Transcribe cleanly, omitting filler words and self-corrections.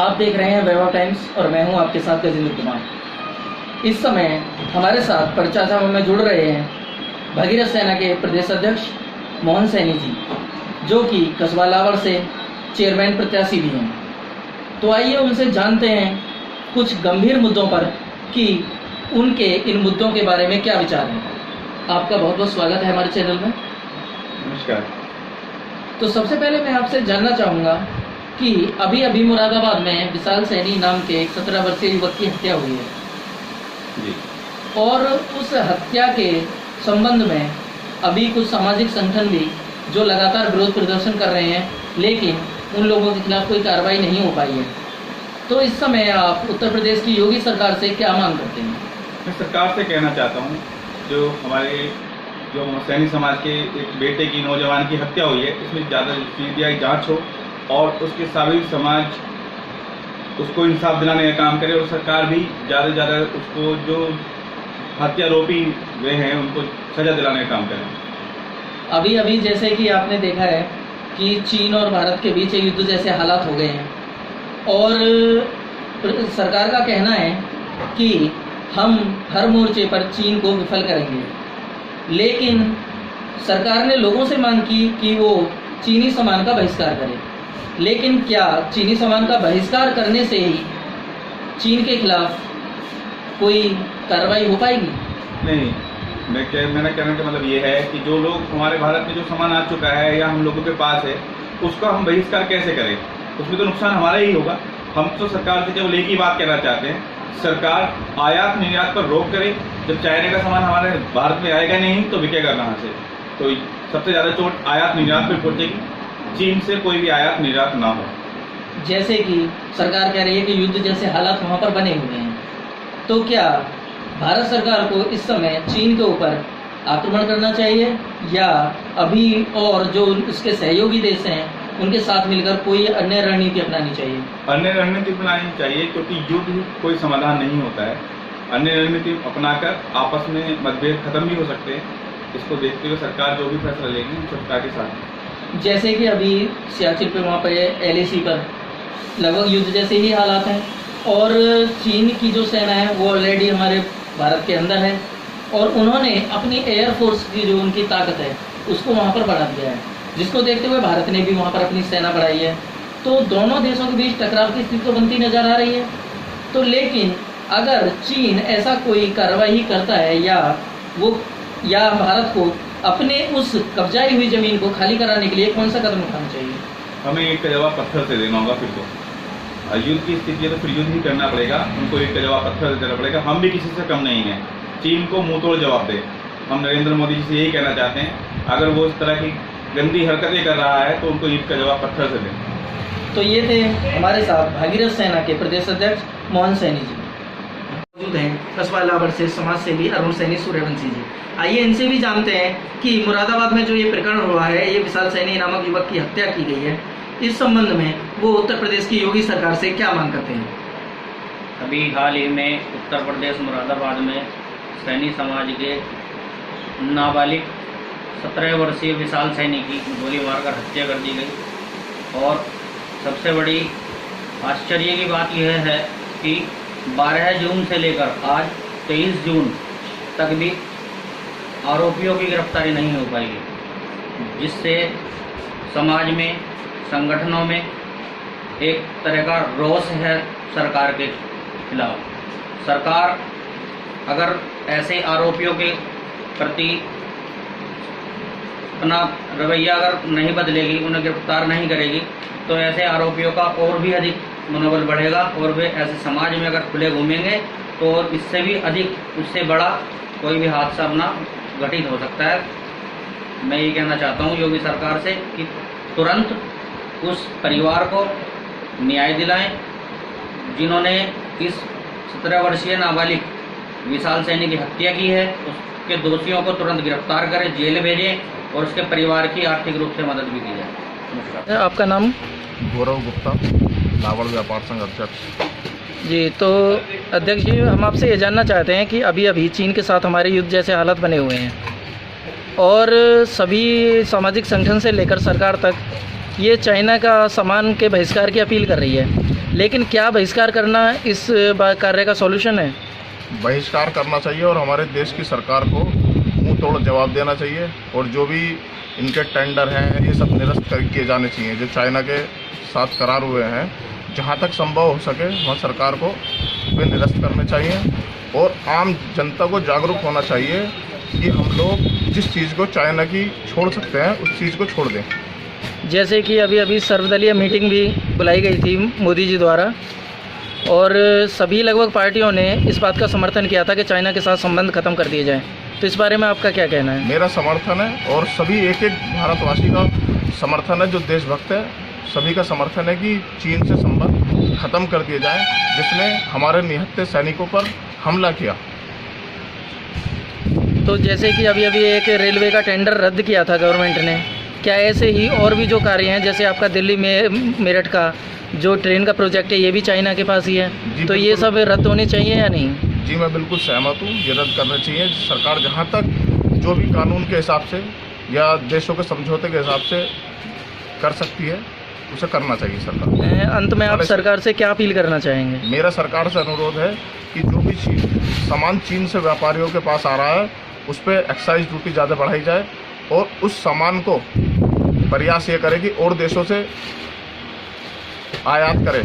आप देख रहे हैं वैभव टाइम्स और मैं हूं आपके साथ गजेंद्र कुमार। इस समय हमारे साथ परिचर्चा में जुड़ रहे हैं भगीरथ सेना के प्रदेश अध्यक्ष मोहन सैनी जी, जो कि कस्बा लावड़ से चेयरमैन प्रत्याशी भी हैं। तो आइए उनसे जानते हैं कुछ गंभीर मुद्दों पर कि उनके इन मुद्दों के बारे में क्या विचार हैं। आपका बहुत बहुत स्वागत है हमारे चैनल में। नमस्कार। तो सबसे पहले मैं आपसे जानना चाहूँगा कि अभी मुरादाबाद में विशाल सैनी नाम के एक 17 वर्षीय युवक की हत्या हुई है जी। और उस हत्या के संबंध में अभी कुछ सामाजिक संगठन भी जो लगातार विरोध प्रदर्शन कर रहे हैं, लेकिन उन लोगों के खिलाफ कोई कार्रवाई नहीं हो पाई है। तो इस समय आप उत्तर प्रदेश की योगी सरकार से क्या मांग करते हैं? मैं सरकार से कहना चाहता हूँ, जो सैनी समाज के एक बेटे की, नौजवान की हत्या हुई है, इसमें ज़्यादा सीबीआई जांच हो और उसके सभी समाज उसको इंसाफ दिलाने का काम करे और सरकार भी ज़्यादा से ज़्यादा उसको जो हत्यारोपी वे हैं उनको सजा दिलाने का काम करे। अभी जैसे कि आपने देखा है कि चीन और भारत के बीच युद्ध जैसे हालात हो गए हैं और सरकार का कहना है कि हम हर मोर्चे पर चीन को विफल करेंगे, लेकिन सरकार ने लोगों से मांग की कि वो चीनी सामान का बहिष्कार करें। लेकिन क्या चीनी सामान का बहिष्कार करने से ही चीन के खिलाफ कोई कार्रवाई हो पाएगी? नहीं, मेरा कहने का मतलब ये है कि जो लोग हमारे भारत में जो सामान आ चुका है या हम लोगों के पास है, उसका हम बहिष्कार कैसे करें? उसमें तो नुकसान हमारा ही होगा। हम तो सरकार से केवल एक ही बात कहना चाहते हैं, सरकार आयात निर्यात पर रोक करे। जब चाइना का सामान हमारे भारत में आएगा नहीं तो बिकेगा कहाँ से? तो सबसे ज़्यादा चोट आयात निर्यात पर पहुँचेगी। चीन से कोई भी आयात निर्यात ना हो। जैसे कि सरकार कह रही है कि युद्ध जैसे हालात वहाँ पर बने हुए हैं, तो क्या भारत सरकार को इस समय चीन के ऊपर आक्रमण करना चाहिए या अभी और जो इसके सहयोगी देश हैं उनके साथ मिलकर कोई अन्य रणनीति अपनानी चाहिए? अन्य रणनीति अपनानी चाहिए, क्योंकि युद्ध कोई समाधान नहीं होता है। अन्य रणनीति अपनाकर आपस में मतभेद खत्म भी हो सकते हैं। इसको देखते हुए सरकार जो भी फैसला लेगी सरकार के साथ। जैसे कि अभी सियाचिन पे वहाँ पे LAC पर लगभग युद्ध जैसे ही हालात हैं और चीन की जो सेना है वो ऑलरेडी हमारे भारत के अंदर है और उन्होंने अपनी एयरफोर्स की जो उनकी ताकत है उसको वहाँ पर बढ़ा दिया है, जिसको देखते हुए भारत ने भी वहाँ पर अपनी सेना बढ़ाई है। तो दोनों देशों के बीच टकराव की स्थिति तो बनती नजर आ रही है। तो लेकिन अगर चीन ऐसा कोई कार्रवाई करता है या भारत को अपने उस कब्जाई हुई जमीन को खाली कराने के लिए कौन सा कदम उठाना चाहिए? हमें एक का जवाब पत्थर से देना होगा। फिर तो युद्ध की स्थिति है तो फिर युद्ध ही करना पड़ेगा। उनको एक का जवाब पत्थर से देना पड़ेगा। हम भी किसी से कम नहीं हैं। चीन को मुंह तोड़ जवाब दे। हम नरेंद्र मोदी जी से यही कहना चाहते हैं, अगर वो इस तरह की गंदी हरकतें कर रहा है तो उनको युद्ध का जवाब पत्थर से दें। तो ये थे हमारे साथ भगीरथ सेना के प्रदेश अध्यक्ष मोहन सैनी जी। मौजूद हैं कस्बा लावड़ से समाज सेवी अरुण सैनी सूर्यवंशी जी। आइए इनसे भी जानते हैं कि मुरादाबाद में जो ये प्रकरण हुआ है, ये विशाल सैनी नामक युवक की हत्या की गई है, इस संबंध में वो उत्तर प्रदेश की योगी सरकार से क्या मांग करते हैं? अभी हाल ही में उत्तर प्रदेश मुरादाबाद में सैनी समाज के नाबालिग 17 वर्षीय विशाल सैनी की गोली मारकर हत्या कर दी गई। और सबसे बड़ी आश्चर्य की बात यह है कि 12 जून से लेकर आज 23 जून तक भी आरोपियों की गिरफ्तारी नहीं हो पाई है, जिससे समाज में, संगठनों में एक तरह का रोष है सरकार के खिलाफ। सरकार अगर ऐसे आरोपियों के प्रति अपना रवैया अगर नहीं बदलेगी, उन्हें गिरफ्तार नहीं करेगी, तो ऐसे आरोपियों का और भी अधिक मनोबल बढ़ेगा और वे ऐसे समाज में अगर खुले घूमेंगे तो इससे भी अधिक, उससे बड़ा कोई भी हादसा अपना घटित हो सकता है। मैं ये कहना चाहता हूँ योगी सरकार से कि तुरंत उस परिवार को न्याय दिलाएं जिन्होंने इस 17 वर्षीय नाबालिग विशाल सैनी की हत्या की है। उसके दोषियों को तुरंत गिरफ्तार करें, जेल भेजें और उसके परिवार की आर्थिक रूप से मदद भी की जाए। नमस्कार। आपका नाम? गौरव गुप्ता, लावड़ व्यापार संघ अध्यक्ष जी। तो अध्यक्ष जी, हम आपसे ये जानना चाहते हैं कि अभी चीन के साथ हमारे युद्ध जैसे हालात बने हुए हैं और सभी सामाजिक संगठन से लेकर सरकार तक ये चाइना का सामान के बहिष्कार की अपील कर रही है। लेकिन क्या बहिष्कार करना इस कार्य का सॉल्यूशन है? बहिष्कार करना चाहिए और हमारे देश की सरकार को मुंह तोड़ जवाब देना चाहिए, और जो भी इनके टेंडर हैं ये सब निरस्त किए जाने चाहिए जो चाइना के साथ करार हुए हैं। जहाँ तक संभव हो सके वहाँ सरकार को वे निरस्त करने चाहिए, और आम जनता को जागरूक होना चाहिए कि हम लोग जिस चीज़ को चाइना की छोड़ सकते हैं उस चीज़ को छोड़ दें। जैसे कि अभी सर्वदलीय मीटिंग भी बुलाई गई थी मोदी जी द्वारा, और सभी लगभग पार्टियों ने इस बात का समर्थन किया था कि चाइना के साथ संबंध खत्म कर दिए जाएं। तो इस बारे में आपका क्या कहना है? मेरा समर्थन है और सभी एक एक भारतवासी का समर्थन है, जो देशभक्त है सभी का समर्थन है कि चीन से संबंध खत्म कर दिए जाएं, जिसने हमारे निहत्थे सैनिकों पर हमला किया। तो जैसे कि अभी एक रेलवे का टेंडर रद्द किया था गवर्नमेंट ने, क्या ऐसे ही और भी जो कार्य हैं जैसे आपका दिल्ली में मेरठ का जो ट्रेन का प्रोजेक्ट है ये भी चाइना के पास ही है, तो ये सब रद्द होने चाहिए या नहीं? जी मैं बिल्कुल सहमत हूँ, ये रद्द करना चाहिए। सरकार जहाँ तक जो भी कानून के हिसाब से या देशों के समझौते के हिसाब से कर सकती है उसे करना चाहिए सरकार। अंत में आप सरकार से क्या अपील करना चाहेंगे? मेरा सरकार से अनुरोध है कि जो भी सामान चीन से व्यापारियों के पास आ रहा है उस पर एक्साइज ड्यूटी ज़्यादा बढ़ाई जाए, और उस सामान को प्रयास ये करे कि और देशों से आयात करें।